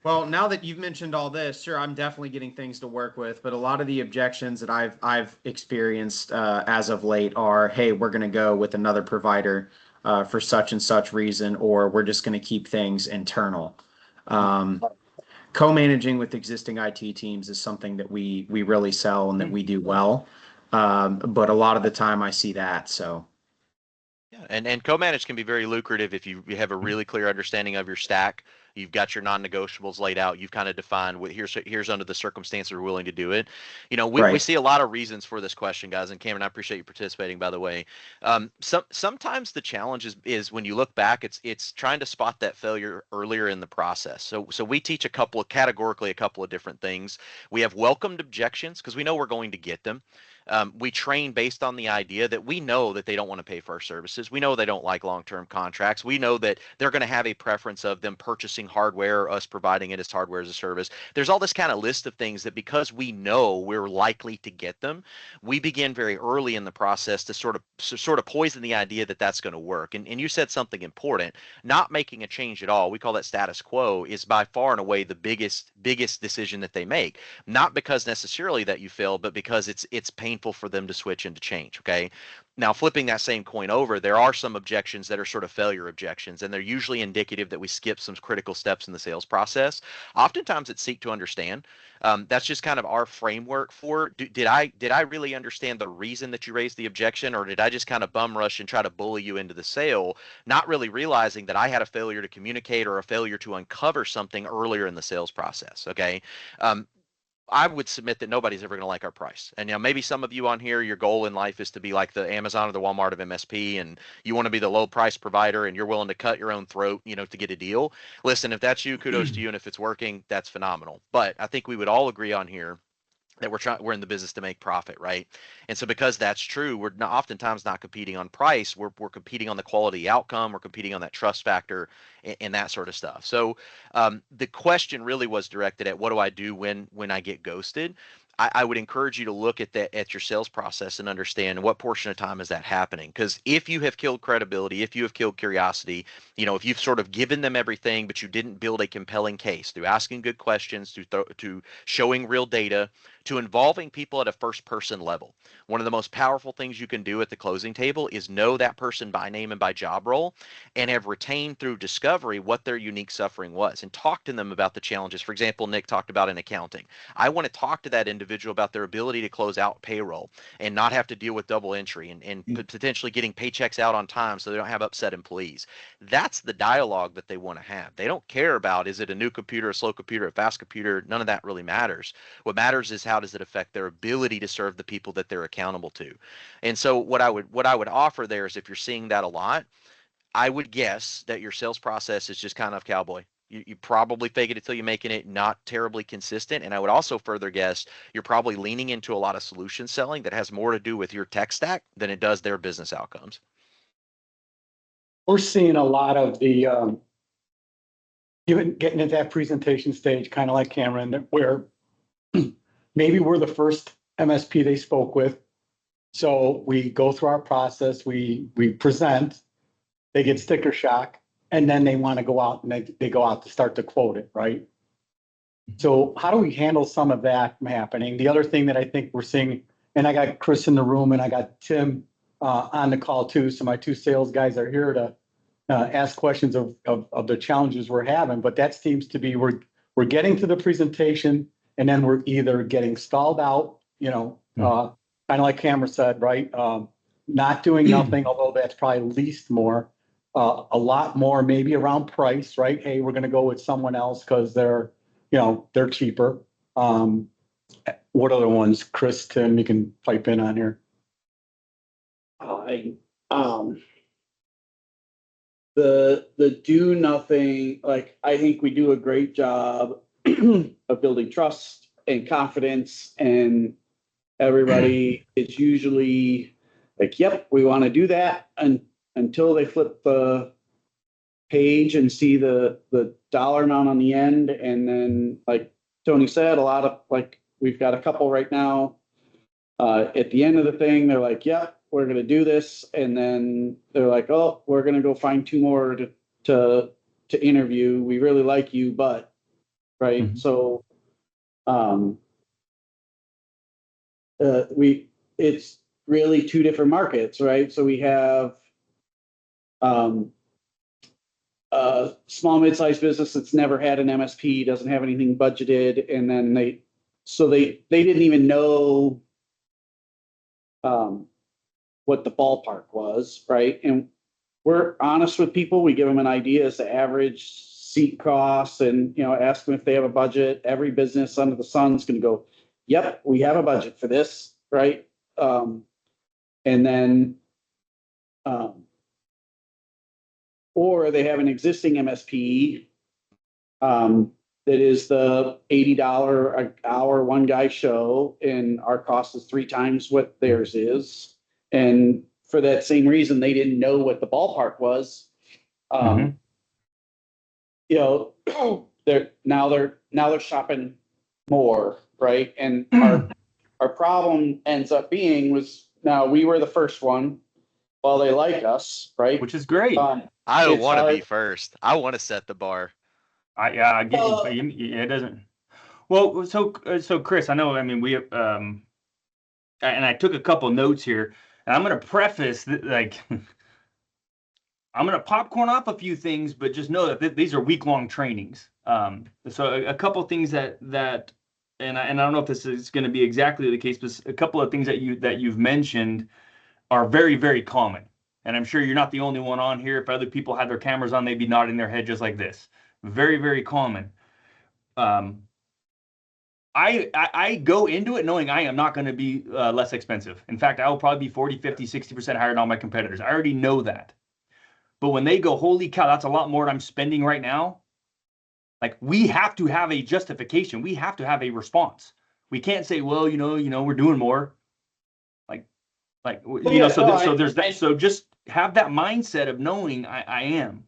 well, now that you've mentioned all this, sure, I'm definitely getting things to work with. But a lot of the objections that I've experienced as of late are, hey, we're going to go with another provider for such and such reason, or we're just going to keep things internal. Co-managing with existing IT teams is something that we really sell and that we do well. But a lot of the time I see that. So Yeah, and co-manage can be very lucrative if you have a really clear understanding of your stack. You've got your non-negotiables laid out. You've kind of defined what here's under the circumstances we're willing to do it. You know, we Right. see a lot of reasons for this question, guys. And Cameron, I appreciate you participating, by the way. Sometimes the challenge is when you look back, it's trying to spot that failure earlier in the process. So we teach categorically a couple of different things. We have welcomed objections because we know we're going to get them. We train based on the idea that we know that they don't want to pay for our services. We know they don't like long-term contracts. We know that they're going to have a preference of them purchasing hardware or us providing it as hardware as a service. There's all this kind of list of things that because we know we're likely to get them, we begin very early in the process to sort of poison the idea that that's going to work. And you said something important. Not making a change at all, we call that status quo, is by far and away the biggest decision that they make. Not because necessarily that you failed, but because it's painful for them to switch and to change. Okay. Now, flipping that same coin over, there are some objections that are sort of failure objections, and they're usually indicative that we skip some critical steps in the sales process. Oftentimes, it's seek to understand. That's just kind of our framework for. Did I really understand the reason that you raised the objection, or did I just kind of bum rush and try to bully you into the sale, not really realizing that I had a failure to communicate or a failure to uncover something earlier in the sales process? Okay. I would submit that nobody's ever going to like our price. And maybe some of you on here, your goal in life is to be like the Amazon or the Walmart of MSP, and you want to be the low price provider, and you're willing to cut your own throat, to get a deal. Listen, if that's you, kudos to you. And if it's working, that's phenomenal. But I think we would all agree on here that we're in the business to make profit, right? And so because that's true, we're oftentimes not competing on price. We're competing on the quality outcome. We're competing on that trust factor and that sort of stuff. So the question really was directed at what do I do when I get ghosted? I would encourage you to look at your sales process and understand what portion of time is that happening. Because if you have killed credibility, if you have killed curiosity, if you've sort of given them everything, but you didn't build a compelling case through asking good questions, to showing real data, to involving people at a first person level. One of the most powerful things you can do at the closing table is know that person by name and by job role, and have retained through discovery what their unique suffering was, and talk to them about the challenges. For example, Nick talked about in accounting. I want to talk to that individual about their ability to close out payroll and not have to deal with double entry and potentially getting paychecks out on time so they don't have upset employees. That's the dialogue that they want to have. They don't care about, is it a new computer, a slow computer, a fast computer? None of that really matters. What matters is how does it affect their ability to serve the people that they're accountable to. And so what I would offer there is, if you're seeing that a lot, I would guess that your sales process is just kind of cowboy. You probably fake it until you're making it, not terribly consistent. And I would also further guess you're probably leaning into a lot of solution selling that has more to do with your tech stack than it does their business outcomes. We're seeing a lot of the even getting into that presentation stage, kind of like Cameron, where maybe we're the first MSP they spoke with. So we go through our process, we present, they get sticker shock, and then they want to go out and they go out to start to quote it, right? So how do we handle some of that from happening? The other thing that I think we're seeing, and I got Chris in the room and I got Tim on the call too. So my two sales guys are here to ask questions of the challenges we're having, but that seems to be, we're getting to the presentation and then we're either getting stalled out, kind of like Cameron said, right? Not doing nothing, although that's probably least more, a lot more maybe around price, right? Hey, we're going to go with someone else because they're cheaper. What other ones? Chris, Tim, you can pipe in on here. The do nothing, like I think we do a great job of building trust and confidence, and everybody is usually like, yep, we want to do that. And until they flip the page and see the dollar amount on the end. And then, like Tony said, a lot of, like, we've got a couple right now. At the end of the thing, they're like, yep, we're going to do this. And then they're like, oh, we're going to go find 2 more to interview. We really like you, but right. Mhm. So, it's really 2 different markets, right? So we have, small, mid-sized business that's never had an MSP, doesn't have anything budgeted. And then they didn't even know, what the ballpark was, right? And we're honest with people. We give them an idea as the average seat costs, and ask them if they have a budget. Every business under the sun is going to go, "Yep, we have a budget for this," right? And then, or they have an existing MSP that is the $80 an hour one guy show, and our cost is 3 times what theirs is. And for that same reason, they didn't know what the ballpark was. They're shopping more, right? And our problem ends up being was, now we were the first one. Well, they like us, right? Which is great. I don't It's want to be hard. first. I want to set the bar. I get you, but it doesn't. Well, so Chris, I know. I mean, we and I took a couple notes here, and I'm going to preface like I'm going to popcorn off a few things, but just know that these are week-long trainings. So a couple things that and I don't know if this is going to be exactly the case, but a couple of things that you've mentioned are very, very common. And I'm sure you're not the only one on here. If other people had their cameras on, they'd be nodding their head just like this. Very, very common. I go into it knowing I am not going to be less expensive. In fact, I will probably be 40, 50, 60% higher than all my competitors. I already know that. But when they go, holy cow, that's a lot more than I'm spending right now. Like, we have to have a justification. We have to have a response. We can't say, well, we're doing more. So there's that. So just have that mindset of knowing I am.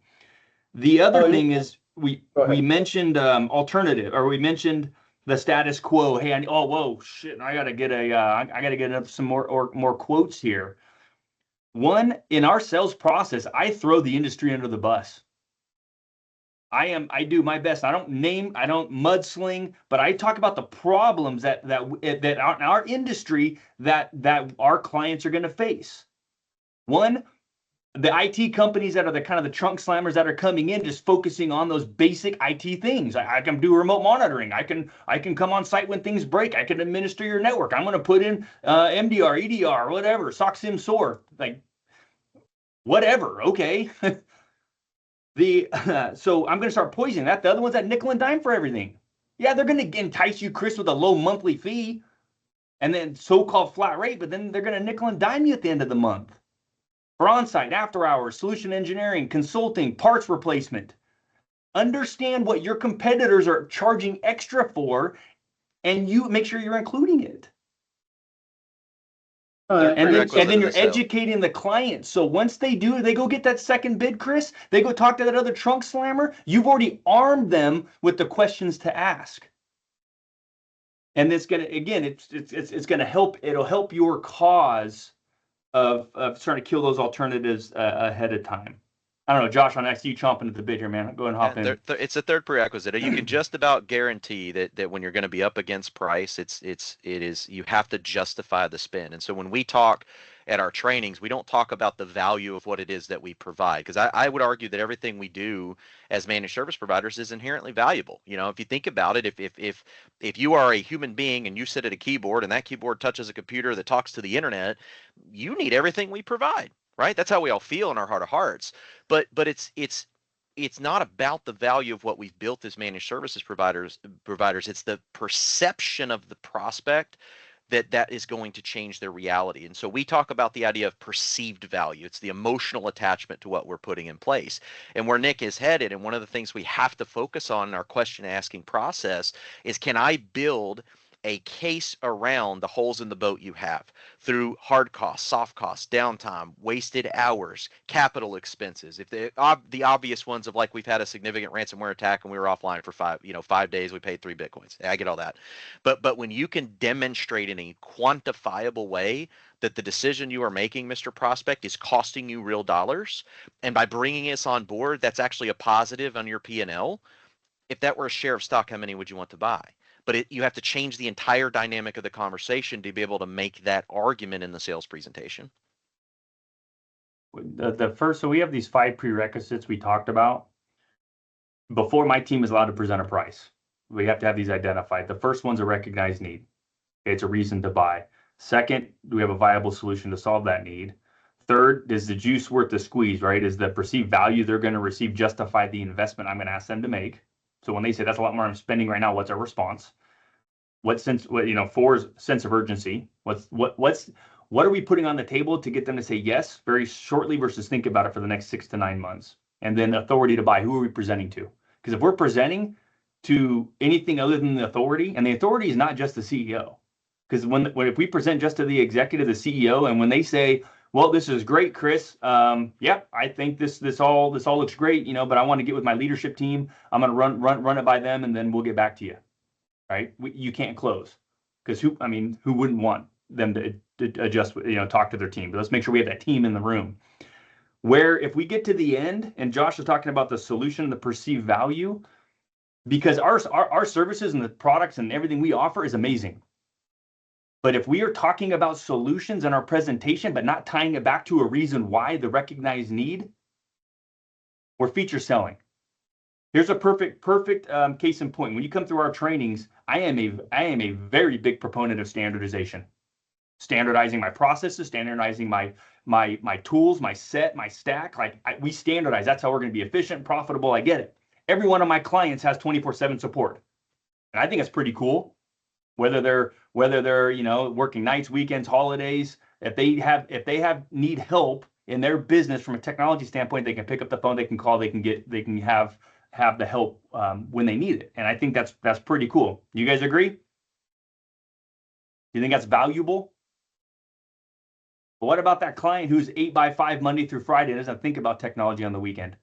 The other thing is we mentioned alternative, or we mentioned the status quo. Hey, whoa, shit! I gotta get some more quotes here. One, in our sales process, I throw the industry under the bus. I do my best. I don't mudsling, but I talk about the problems that in our industry that our clients are going to face. One, the IT companies that are the kind of the trunk slammers that are coming in, just focusing on those basic IT things. I can do remote monitoring. I can come on site when things break. I can administer your network. I'm going to put in MDR, EDR, whatever, SOC, SIM, SOAR, like whatever. Okay. So I'm going to start poisoning that. The other one's that nickel and dime for everything. Yeah, they're going to entice you, Chris, with a low monthly fee and then so-called flat rate, but then they're going to nickel and dime you at the end of the month. For on-site, after hours, solution engineering, consulting, parts replacement. Understand what your competitors are charging extra for, and you make sure you're including it. And then you're educating the client. So once they go get that second bid, Chris, they go talk to that other trunk slammer. You've already armed them with the questions to ask. And it's gonna help. It'll help your cause of trying to kill those alternatives ahead of time. I don't know, Josh, I see you chomping at the bit here, man. Go and hop in. It's a third prerequisite. You can just about guarantee that when you're going to be up against price, it is you have to justify the spend. And so when we talk at our trainings, we don't talk about the value of what it is that we provide, because I would argue that everything we do as managed service providers is inherently valuable. If you think about it, if you are a human being and you sit at a keyboard and that keyboard touches a computer that talks to the internet, you need everything we provide. Right? That's how we all feel in our heart of hearts. But it's not about the value of what we've built as managed services providers. It's the perception of the prospect that is going to change their reality. And so we talk about the idea of perceived value. It's the emotional attachment to what we're putting in place. And where Nick is headed, and one of the things we have to focus on in our question asking process is, can I build a case around the holes in the boat you have through hard costs, soft costs, downtime, wasted hours, capital expenses. If the obvious ones of like we've had a significant ransomware attack and we were offline for 5 days, we paid 3 Bitcoins. I get all that. But when you can demonstrate in a quantifiable way that the decision you are making, Mr. Prospect, is costing you real dollars, and by bringing us on board, that's actually a positive on your P&L. If that were a share of stock, how many would you want to buy? But you have to change the entire dynamic of the conversation to be able to make that argument in the sales presentation. So we have these 5 prerequisites we talked about. Before my team is allowed to present a price, we have to have these identified. The first one's a recognized need. It's a reason to buy. Second, do we have a viable solution to solve that need? Third, is the juice worth the squeeze, right? Is the perceived value they're going to receive justify the investment I'm going to ask them to make? So when they say that's a lot more I'm spending right now, what's our response? Four's sense of urgency. What are we putting on the table to get them to say yes very shortly versus think about it for the next 6 to 9 months? And then authority to buy. Who are we presenting to? Because if we're presenting to anything other than the authority, and the authority is not just the CEO. Because if we present just to the executive, the CEO, and when they say, well, this is great, Chris. Yeah, I think this all looks great, but I want to get with my leadership team. I'm going to run it by them, and then we'll get back to you. Right? You can't close because who wouldn't want them to adjust, talk to their team? But let's make sure we have that team in the room. Where if we get to the end, and Josh is talking about the solution, the perceived value, because our services and the products and everything we offer is amazing. But if we are talking about solutions in our presentation, but not tying it back to a reason why, the recognized need, we're feature selling. Here's a perfect case in point. When you come through our trainings, I am a very big proponent of standardization. Standardizing my processes, standardizing my tools, my set, my stack. We standardize. That's how we're going to be efficient, profitable. I get it. Every one of my clients has 24/7 support, and I think it's pretty cool. Whether they're working nights, weekends, holidays, if they need help in their business from a technology standpoint, they can pick up the phone, they can call, they can have the help when they need it. And I think that's pretty cool. You guys agree? Do you think that's valuable? But what about that client who's 8x5 Monday through Friday and doesn't think about technology on the weekend?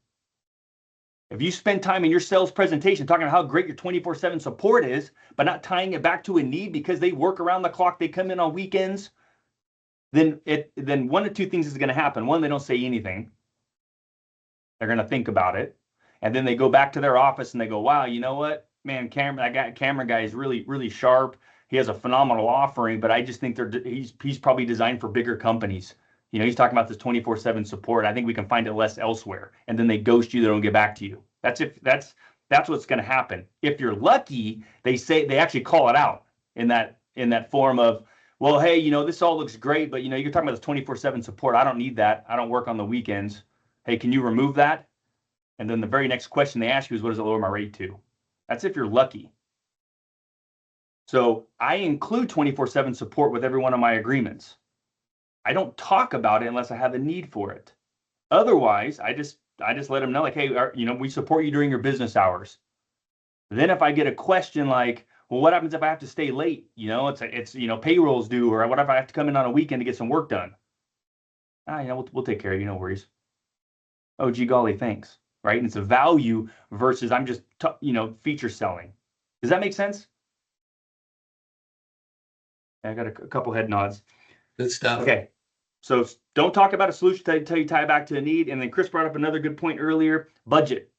If you spend time in your sales presentation talking about how great your 24/7 support is, but not tying it back to a need because they work around the clock, they come in on weekends, then one of two things is going to happen. One, they don't say anything. They're going to think about it. And then they go back to their office and they go, wow, you know what, man, camera guy is really, really sharp. He has a phenomenal offering, but I just think he's probably designed for bigger companies. He's talking about this 24/7 support. I think we can find it less elsewhere. And then they ghost you. They don't get back to you. That's what's going to happen. If you're lucky, they actually call it out in that form of, well, hey, this all looks great, but you're talking about this 24/7 support. I don't need that. I don't work on the weekends. Hey, can you remove that? And then the very next question they ask you is, what does it lower my rate to? That's if you're lucky. So I include 24/7 support with every one of my agreements. I don't talk about it unless I have a need for it. Otherwise, I just let them know, like, hey, we support you during your business hours. Then if I get a question like, well, what happens if I have to stay late? It's payroll's due, or what if I have to come in on a weekend to get some work done? We'll take care of you, no worries. Oh, gee golly, thanks. Right? And it's a value versus I'm just feature selling. Does that make sense? I got a couple head nods. Good stuff. Okay. So don't talk about a solution until you tie back to a need. And then Chris brought up another good point earlier, budget.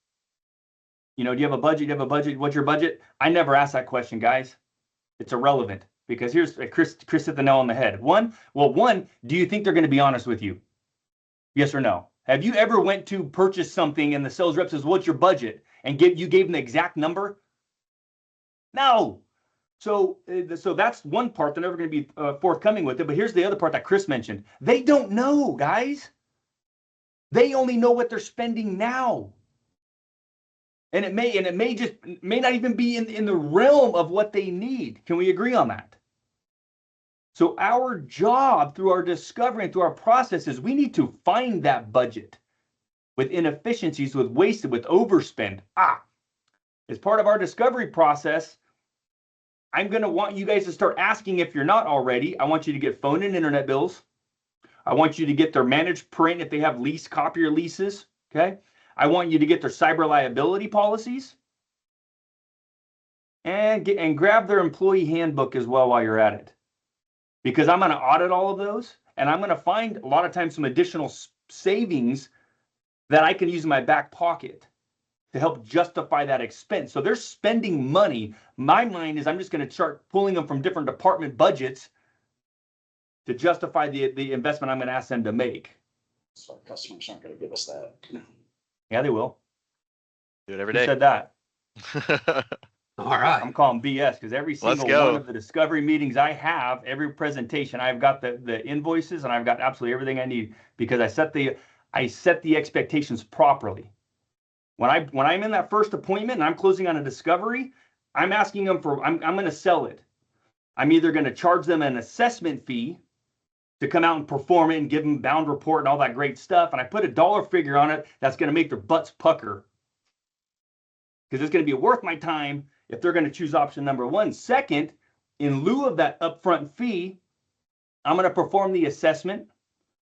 Do you have a budget? Do you have a budget? What's your budget? I never ask that question, guys. It's irrelevant because here's Chris hit the nail on the head. One, do you think they're going to be honest with you? Yes or no? Have you ever went to purchase something and the sales rep says, what's your budget? And you gave them the exact number? No. So that's one part. They're never going to be forthcoming with it. But here's the other part that Chris mentioned. They don't know, guys. They only know what they're spending now. And it may not even be in the realm of what they need. Can we agree on that? So our job through our discovery and through our processes, we need to find that budget with inefficiencies, with wasted, with overspend. As part of our discovery process, I'm going to want you guys to start asking, if you're not already, I want you to get phone and internet bills. I want you to get their managed print if they have lease copier leases. Okay. I want you to get their cyber liability policies and grab their employee handbook as well while you're at it. Because I'm going to audit all of those, and I'm going to find a lot of times some additional savings that I can use in my back pocket to help justify that expense. So they're spending money. My mind is I'm just going to start pulling them from different department budgets to justify the investment I'm going to ask them to make. So our customers aren't going to give us that. Yeah, they will. Do it every Who day. said that? All right. I'm calling BS because every single go. one of the discovery meetings I have, every presentation, I've got the invoices and I've got absolutely everything I need because I set the expectations properly. When I'm in that first appointment and I'm closing on a discovery, I'm asking them I'm going to sell it. I'm either going to charge them an assessment fee to come out and perform it and give them bound report and all that great stuff. And I put a dollar figure on it that's going to make their butts pucker because it's going to be worth my time if they're going to choose option number one. Second, in lieu of that upfront fee, I'm going to perform the assessment,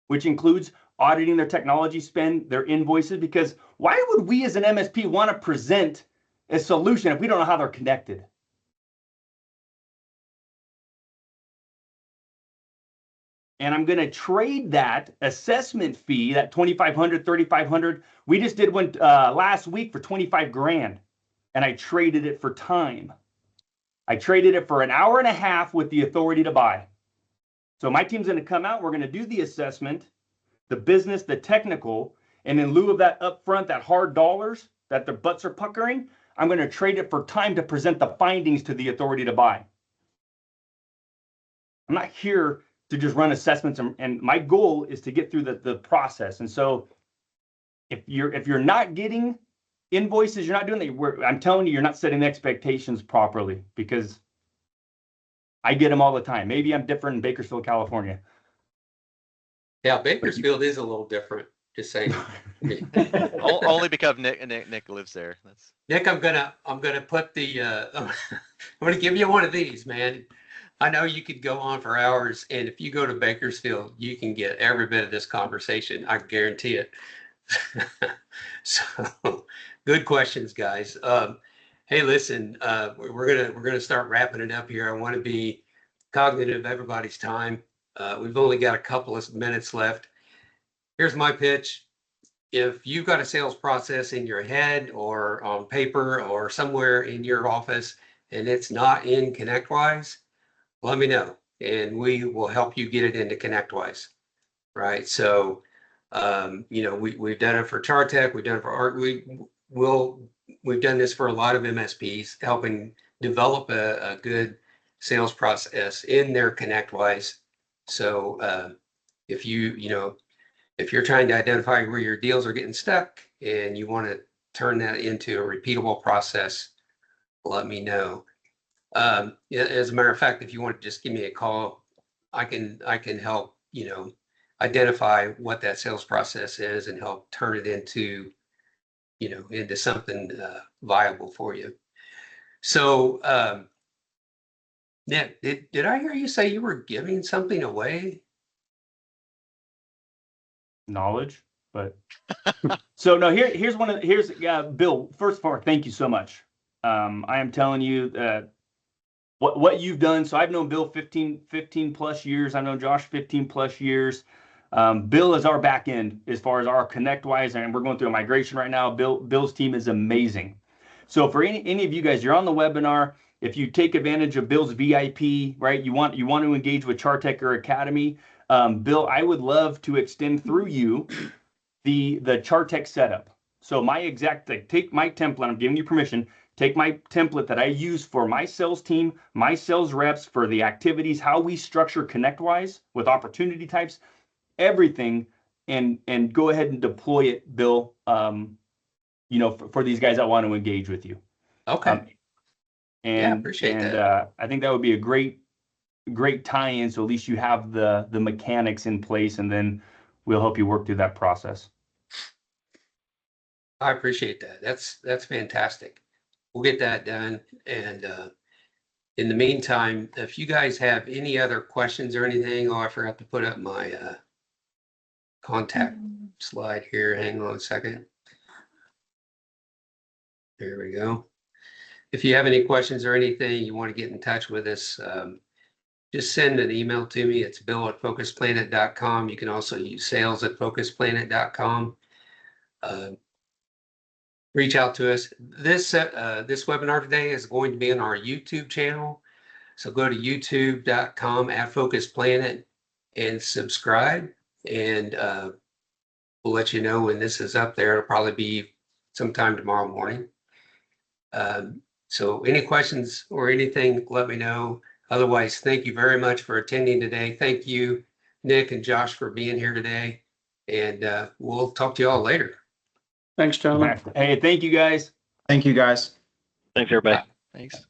which includes auditing their technology spend, their invoices, because why would we as an MSP want to present a solution if we don't know how they're connected? And I'm going to trade that assessment fee, that $2,500, $3,500. We just did one last week for 25 grand, and I traded it for time. I traded it for an hour and a half with the authority to buy. So my team's going to come out. We're going to do the assessment, the business, the technical, and in lieu of that upfront, that hard dollars that their butts are puckering, I'm going to trade it for time to present the findings to the authority to buy. I'm not here to just run assessments, and my goal is to get through the process. And so if you're not getting invoices, you're not doing that, I'm telling you, you're not setting the expectations properly, because I get them all the time. Maybe I'm different in Bakersfield, California. Yeah, Bakersfield is a little different, just saying. Only because Nick lives there. That's Nick, I'm gonna put the I'm gonna give you one of these, man. I know you could go on for hours, and if you go to Bakersfield, you can get every bit of this conversation. I guarantee it. So, good questions, guys. Hey, listen, we're gonna start wrapping it up here. I want to be cognitive of everybody's time. We've only got a couple of minutes left. Here's my pitch. If you've got a sales process in your head or on paper or somewhere in your office and it's not in ConnectWise, let me know and we will help you get it into ConnectWise. Right. So, we've done it for CharTec, we've done it for Art. We've done this for a lot of MSPs, helping develop a good sales process in their ConnectWise. So if you're trying to identify where your deals are getting stuck and you want to turn that into a repeatable process, let me know. As a matter of fact, if you want to just give me a call, I can help, identify what that sales process is and help turn it into something viable for you. So, Nick, did I hear you say you were giving something away? Knowledge, but so no, here's Bill. First of all, thank you so much. I am telling you what you've done. So I've known Bill 15 plus years. I know Josh 15 plus years. Bill is our back end as far as our ConnectWise, and we're going through a migration right now. Bill's team is amazing. So for any of you guys, you're on the webinar. If you take advantage of Bill's VIP, right, you want to engage with CharTec or Academy, Bill, I would love to extend through you the CharTec setup. So take my template. I'm giving you permission. Take my template that I use for my sales team, my sales reps, for the activities, how we structure ConnectWise with opportunity types, everything, and go ahead and deploy it, Bill. For these guys that want to engage with you. Okay. Yeah, appreciate that. I think that would be a great tie-in. So at least you have the mechanics in place, and then we'll help you work through that process. I appreciate that. That's fantastic. We'll get that done. And in the meantime, if you guys have any other questions or anything, I forgot to put up my contact slide here. Hang on a second. There we go. If you have any questions or anything, you want to get in touch with us, just send an email to me. It's bill@FocusPlanit.com. You can also use sales@FocusPlanit.com. Reach out to us. This webinar today is going to be on our YouTube channel. So go to youtube.com/FocusPlanit and subscribe. And we'll let you know when this is up there. It'll probably be sometime tomorrow morning. So any questions or anything, let me know. Otherwise, thank you very much for attending today. Thank you, Nick and Josh, for being here today. And we'll talk to you all later. Thanks, gentlemen. Hey, thank you guys. Thank you, guys. Thanks, everybody. Thanks.